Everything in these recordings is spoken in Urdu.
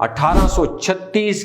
1836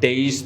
23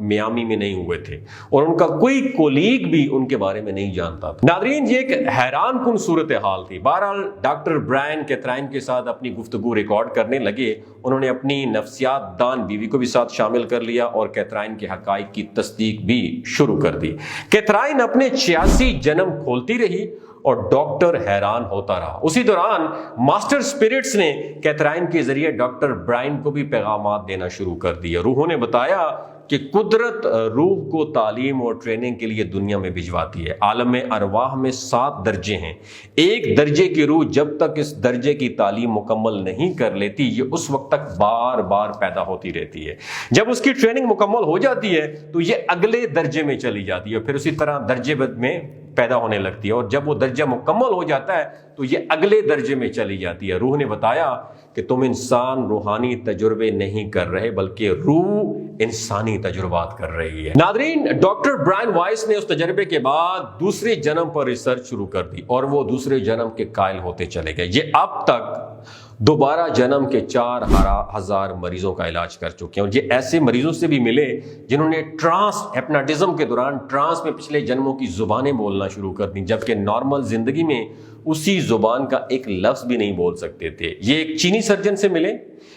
میامی میں نہیں ہوئے تھے اور ان کا کوئی کولیگ بھی ان کے بارے میں نہیں جانتا تھا۔ ناظرین، یہ ایک حیران کن صورتحال تھی۔ بہرحال ڈاکٹر برائن کیتھرائن کے ساتھ اپنی گفتگو ریکارڈ کرنے لگے۔ انہوں نے اپنی نفسیات دان بیوی کو بھی ساتھ شامل کر لیا اور کیتھرائن کے حقائق کی تصدیق بھی شروع کر دی۔ کیتھرائن اپنے 86 جنم کھولتی رہی اور ڈاکٹر حیران ہوتا رہا۔ اسی دوران ماسٹر اسپرٹس نے کیتھرائن کے ذریعے ڈاکٹر برائن کو بھی پیغامات دینا شروع کر دیے۔ روحوں نے بتایا کہ قدرت روح کو تعلیم اور ٹریننگ کے لیے دنیا میں بھجواتی ہے۔ عالم ارواح میں 7 درجے ہیں۔ ایک درجے کی روح جب تک اس درجے کی تعلیم مکمل نہیں کر لیتی، یہ اس وقت تک بار بار پیدا ہوتی رہتی ہے۔ جب اس کی ٹریننگ مکمل ہو جاتی ہے تو یہ اگلے درجے میں چلی جاتی ہے، پھر اسی طرح درجے بد میں پیدا ہونے لگتی ہے، اور جب وہ درجہ مکمل ہو جاتا ہے تو یہ اگلے درجے میں چلی جاتی ہے۔ روح نے بتایا کہ تم انسان روحانی تجربے نہیں کر رہے بلکہ روح انسانی تجربات کر رہی ہے۔ ناظرین، ڈاکٹر برائن وائس نے اس تجربے کے بعد دوسرے جنم پر ریسرچ شروع کر دی اور وہ دوسرے جنم کے قائل ہوتے چلے گئے۔ یہ اب تک دوبارہ جنم کے 4000 مریضوں کا علاج کر چکے ہیں، اور یہ ایسے مریضوں سے بھی ملے جنہوں نے ٹرانس ہیپناٹزم کے دوران ٹرانس میں پچھلے جنموں کی زبانیں بولنا شروع کر دیں، جبکہ نارمل زندگی میں اسی زبان کا ایک لفظ بھی نہیں بول سکتے تھے۔ یہ ایک چینی سرجن سے ملے،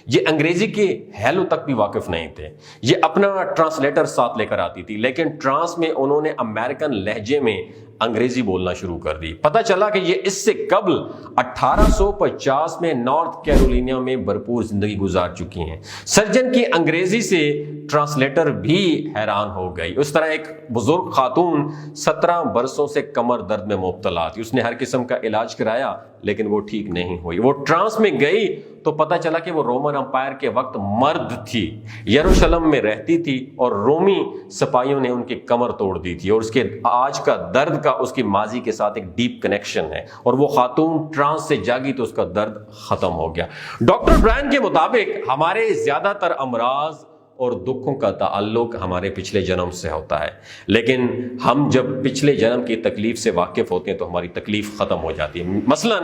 یہ انگریزی کے ہیلو تک بھی واقف نہیں تھے۔ یہ اپنا ٹرانسلیٹر ساتھ لے کر آتی تھی، لیکن ٹرانس میں انہوں نے امریکن لہجے میں انگریزی بولنا شروع کر دی۔ پتہ چلا کہ یہ اس سے قبل 1850 میں نارتھ کیرولینا میں بھرپور زندگی گزار چکی ہیں۔ سرجن کی انگریزی سے ٹرانسلیٹر بھی حیران ہو گئی۔ اس طرح ایک بزرگ خاتون 17 برسوں سے کمر درد میں مبتلا تھی۔ اس نے ہر قسم کا علاج کرایا لیکن وہ ٹھیک نہیں ہوئی۔ وہ ٹرانس میں گئی تو پتہ چلا کہ وہ رومن امپائر کے وقت مرد تھی، یروشلم میں رہتی تھی اور رومی سپاہیوں نے ان کی کمر توڑ دی تھی، اور اس کے آج کا درد کا اس کی ماضی کے ساتھ ایک ڈیپ کنیکشن ہے، اور وہ خاتون ٹرانس سے جاگی تو اس کا درد ختم ہو گیا۔ ڈاکٹر برائن کے مطابق ہمارے زیادہ تر امراض اور دکھوں کا تعلق ہمارے پچھلے جنم سے ہوتا ہے، لیکن ہم جب پچھلے جنم کی تکلیف سے واقف ہوتے ہیں تو ہماری تکلیف ختم ہو جاتی ہے۔ مثلا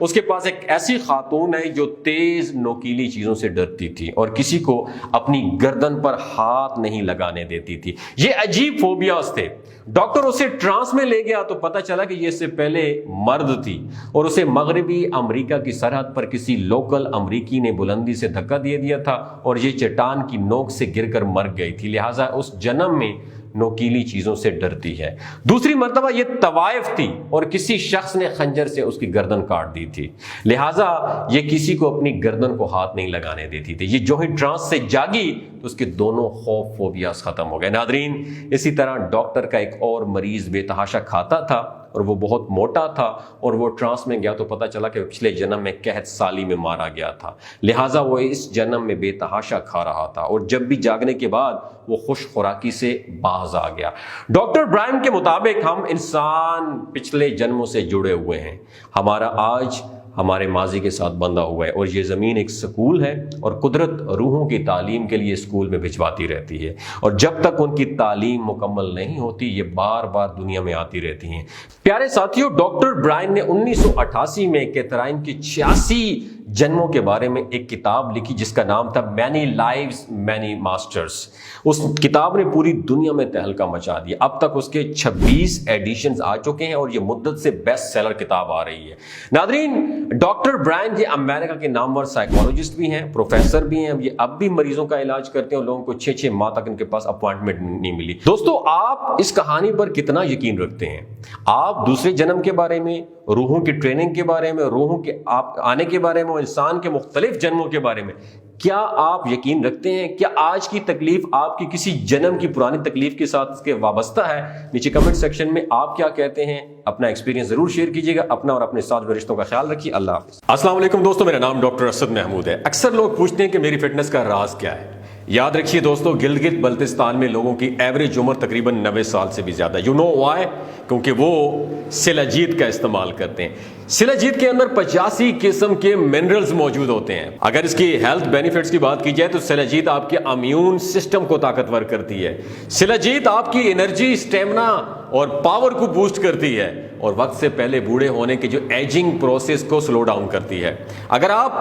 اس کے پاس ایک ایسی خاتون ہے جو تیز نوکیلی چیزوں سے ڈرتی تھی اور کسی کو اپنی گردن پر ہاتھ نہیں لگانے دیتی تھی۔ یہ عجیب فوبیاز تھے۔ ڈاکٹر اسے ٹرانس میں لے گیا تو پتہ چلا کہ یہ اس سے پہلے مرد تھی، اور اسے مغربی امریکہ کی سرحد پر کسی لوکل امریکی نے بلندی سے دھکا دے دیا تھا اور یہ چٹان کی نوک سے گر کر مر گئی تھی، لہٰذا اس جنم میں نوکیلی چیزوں سے ڈرتی ہے۔ دوسری مرتبہ یہ طوائف تھی اور کسی شخص نے خنجر سے اس کی گردن کاٹ دی تھی، لہٰذا یہ کسی کو اپنی گردن کو ہاتھ نہیں لگانے دیتی تھی۔ یہ جو ہی ٹرانس سے جاگی تو اس کے دونوں خوف فوبیاز ختم ہو گئے۔ ناظرین، اسی طرح ڈاکٹر کا ایک اور مریض بے تحاشا کھاتا تھا اور وہ بہت موٹا تھا، اور وہ ٹرانس میں گیا تو پتہ چلا کہ پچھلے جنم میں قحط سالی میں مارا گیا تھا، لہٰذا وہ اس جنم میں بے تحاشا کھا رہا تھا، اور جب بھی جاگنے کے بعد وہ خوش خوراکی سے باز آ گیا۔ ڈاکٹر برائن کے مطابق ہم انسان پچھلے جنموں سے جڑے ہوئے ہیں۔ ہمارا آج ہمارے ماضی کے ساتھ بندھا ہوا ہے، اور یہ زمین ایک سکول ہے اور قدرت روحوں کی تعلیم کے لیے اسکول میں بھجواتی رہتی ہے، اور جب تک ان کی تعلیم مکمل نہیں ہوتی یہ بار بار دنیا میں آتی رہتی ہیں۔ پیارے ساتھیوں، ڈاکٹر برائن نے 1988 میں کیتھرائن کی 86 جنموں کے بارے میں ایک کتاب لکھی جس کا نام تھا مینی لائیوز مینی ماسٹرز۔ اس کتاب نے پوری دنیا میں تہلکہ مچا دیا۔ اب تک اس کے 26 ایڈیشنز آ چکے ہیں اور یہ مدت سے بیسٹ سیلر کتاب آ رہی ہے۔ ناظرین، ڈاکٹر برائن یہ امریکہ کے نامور سائیکالوجسٹ بھی ہیں، پروفیسر بھی ہیں، یہ اب بھی مریضوں کا علاج کرتے ہیں اور لوگوں کو 6 ماہ تک ان کے پاس اپوائنٹمنٹ نہیں ملی۔ دوستو، آپ اس کہانی پر کتنا یقین رکھتے ہیں؟ آپ دوسرے جنم کے بارے میں، روحوں کی ٹریننگ کے بارے میں، روحوں کے آپ آنے کے بارے میں، انسان کے مختلف جنموں کے بارے میں کیا آپ یقین رکھتے ہیں؟ کیا آج کی تکلیف آپ کی کسی جنم کی پرانی تکلیف کے ساتھ اس کے وابستہ ہے؟ نیچے کمنٹ سیکشن میں آپ کیا کہتے ہیں؟ اپنا ایکسپیرینس ضرور شیئر کیجیے گا۔ اپنا اور اپنے ساتھ رشتوں کا خیال رکھیے۔ اللہ حافظ۔ السلام علیکم دوستو، میرا نام ڈاکٹر اسد محمود ہے۔ اکثر لوگ پوچھتے ہیں کہ میری فٹنس کا راز کیا ہے۔ یاد رکھیے دوستو، گلگت بلتستان میں لوگوں کی ایوریج عمر تقریباً 90 سال سے بھی زیادہ ہے۔ You know why? کیونکہ وہ سلاجید کا استعمال کرتے ہیں۔ سلاجید کے اندر 85 قسم کے منرلز موجود ہوتے ہیں۔ اگر اس کی ہیلتھ بینیفٹس کی بات کی جائے تو سلاجید آپ کے امیون سسٹم کو طاقتور کرتی ہے۔ سلاجید آپ کی انرجی، اسٹیمنا اور پاور کو بوسٹ کرتی ہے اور وقت سے پہلے بوڑھے ہونے کے جو ایجنگ پروسیس کو سلو ڈاؤن کرتی ہے۔ اگر آپ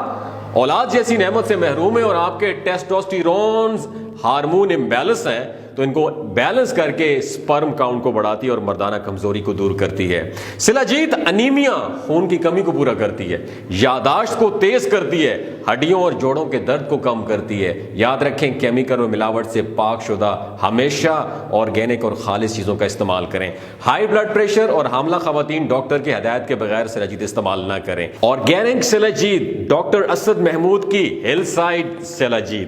اولاد جیسی نعمت سے محروم ہیں اور آپ کے ٹیسٹوسٹیرونز ہارمون امبیلنس ہیں تو ان کو بیلنس کر کے سپرم کاؤنٹ کو بڑھاتی ہے اور مردانہ کمزوری کو دور کرتی ہے۔ شلاجیت انیمیا خون کی کمی کو پورا کرتی ہے، یادداشت کو تیز کرتی ہے، ہڈیوں اور جوڑوں کے درد کو کم کرتی ہے۔ یاد رکھیں کیمیکل اور ملاوٹ سے پاک شدہ ہمیشہ آرگینک اور خالص چیزوں کا استعمال کریں۔ ہائی بلڈ پریشر اور حاملہ خواتین ڈاکٹر کی ہدایت کے بغیر شلاجیت استعمال نہ کریں۔ آرگینک شلاجیت ڈاکٹر اسد محمود کی ہل سائڈ شلاجیت۔